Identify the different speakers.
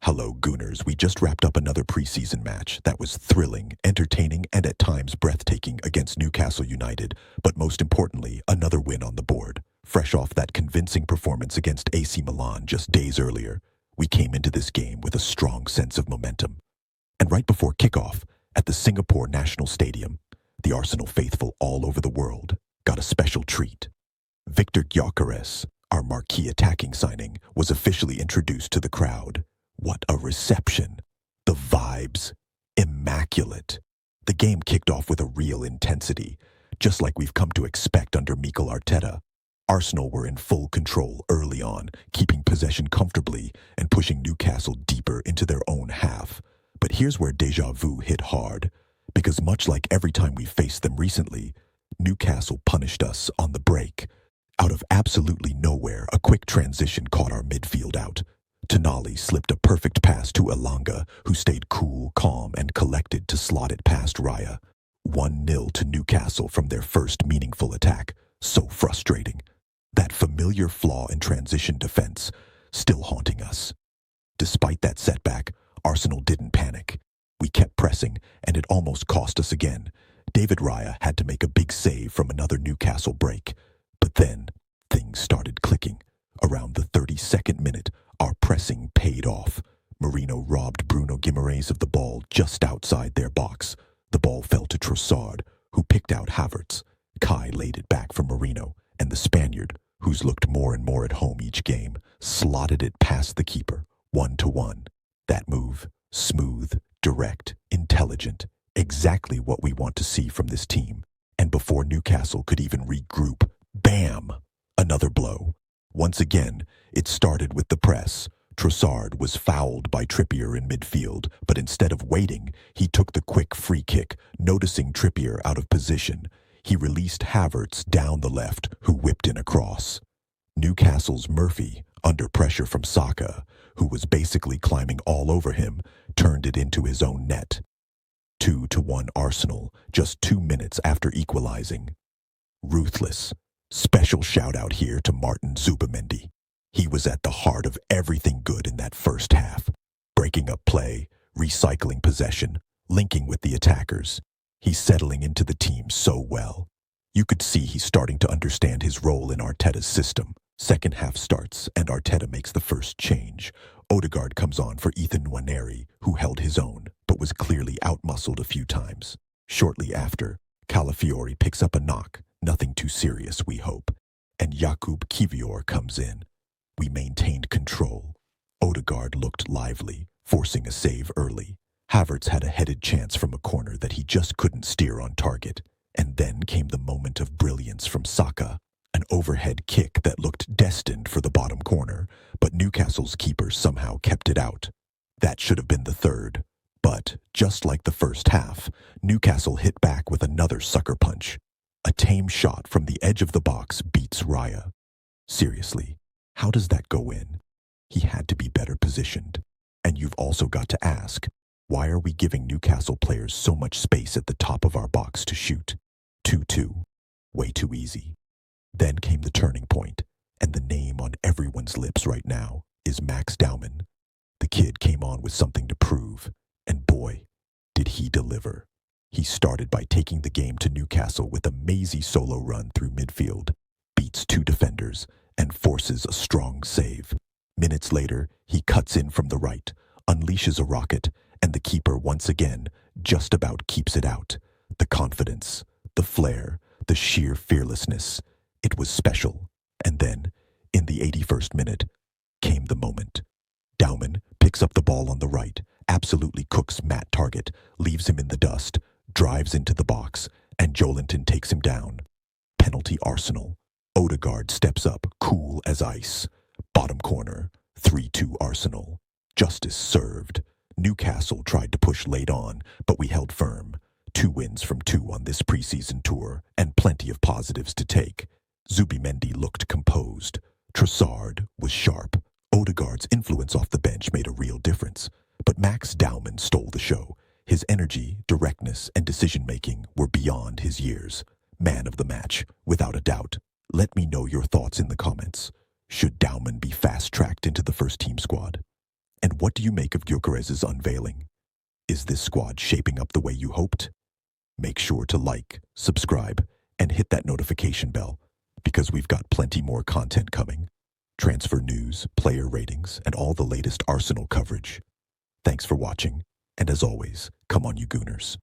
Speaker 1: Hello, Gooners. We just wrapped up another preseason match that was thrilling, entertaining, and at times breathtaking against Newcastle United, but most importantly, another win on the board. Fresh off that convincing performance against AC Milan just days earlier, we came into this game with a strong sense of momentum. And right before kickoff, at the Singapore National Stadium, the Arsenal faithful all over the world got a special treat. Victor Gyökeres, our marquee attacking signing, was officially introduced to the crowd. What a reception. The vibes. Immaculate. The game kicked off with a real intensity, just like we've come to expect under Mikel Arteta. Arsenal were in full control early on, keeping possession comfortably and pushing Newcastle deeper into their own half. But here's where déjà vu hit hard, because much like every time we faced them recently, Newcastle punished us on the break. Out of absolutely nowhere, a quick transition caught our midfield out. Tonali slipped a perfect pass to Elanga, who stayed cool, calm, and collected to slot it past Raya. 1-0 to Newcastle from their first meaningful attack. So frustrating. That familiar flaw in transition defense, still haunting us. Despite that setback, Arsenal didn't panic. We kept pressing, and it almost cost us again. David Raya had to make a big save from another Newcastle break. But then, things started clicking. Around the 32nd minute, our pressing paid off. Merino robbed Bruno Guimaraes of the ball just outside their box. The ball fell to Trossard, who picked out Havertz. Kai laid it back for Merino, and the Spaniard, who's looked more and more at home each game, slotted it past the keeper, 1-1. That move, smooth, direct, intelligent, exactly what we want to see from this team. And before Newcastle could even regroup, bam! Another blow. Once again, it started with the press. Trossard was fouled by Trippier in midfield, but instead of waiting, he took the quick free kick, noticing Trippier out of position. He released Havertz down the left, who whipped in a cross. Newcastle's Murphy, under pressure from Saka, who was basically climbing all over him, turned it into his own net. 2-1 Arsenal, just 2 minutes after equalizing. Ruthless. Special shout out here to Martin Zubimendi. He was at the heart of everything good in that first half, breaking up play, recycling possession, linking with the attackers. He's settling into the team so well. You could see he's starting to understand his role in Arteta's system. Second half starts, and Arteta makes the first change. Odegaard comes on for Ethan Nwaneri, who held his own, but was clearly outmuscled a few times. Shortly after, Calafiori picks up a knock. Nothing too serious, we hope. And Jakub Kivior comes in. We maintained control. Odegaard looked lively, forcing a save early. Havertz had a headed chance from a corner that he just couldn't steer on target. And then came the moment of brilliance from Saka. An overhead kick that looked destined for the bottom corner, but Newcastle's keeper somehow kept it out. That should have been the third. But, just like the first half, Newcastle hit back with another sucker punch. A tame shot from the edge of the box beats Raya. Seriously, how does that go in? He had to be better positioned. And you've also got to ask, why are we giving Newcastle players so much space at the top of our box to shoot? 2-2. Way too easy. Then came the turning point, and the name on everyone's lips right now is Max Dowman. The kid came on with something to prove, and boy, did he deliver. He started by taking the game to Newcastle with a mazy solo run through midfield, beats 2 defenders, and forces a strong save. Minutes later, he cuts in from the right, unleashes a rocket, and the keeper once again just about keeps it out. The confidence, the flair, the sheer fearlessness. It was special. And then, in the 81st minute, came the moment. Dowman picks up the ball on the right, absolutely cooks Matt Target, leaves him in the dust, drives into the box, and Joelinton takes him down. Penalty Arsenal. Odegaard steps up, cool as ice. Bottom corner, 3-2 Arsenal. Justice served. Newcastle tried to push late on, but we held firm. 2 wins from 2 on this preseason tour, and plenty of positives to take. Zubimendi looked composed. Trossard was sharp. Odegaard's influence off the bench made a real difference. But Max Dowman stole the show. His energy, directness, and decision-making were beyond his years. Man of the match, without a doubt. Let me know your thoughts in the comments. Should Dowman be fast-tracked into the first-team squad? And what do you make of Gyökeres's unveiling? Is this squad shaping up the way you hoped? Make sure to like, subscribe, and hit that notification bell, because we've got plenty more content coming. Transfer news, player ratings, and all the latest Arsenal coverage. Thanks for watching, and as always, come on you Gooners.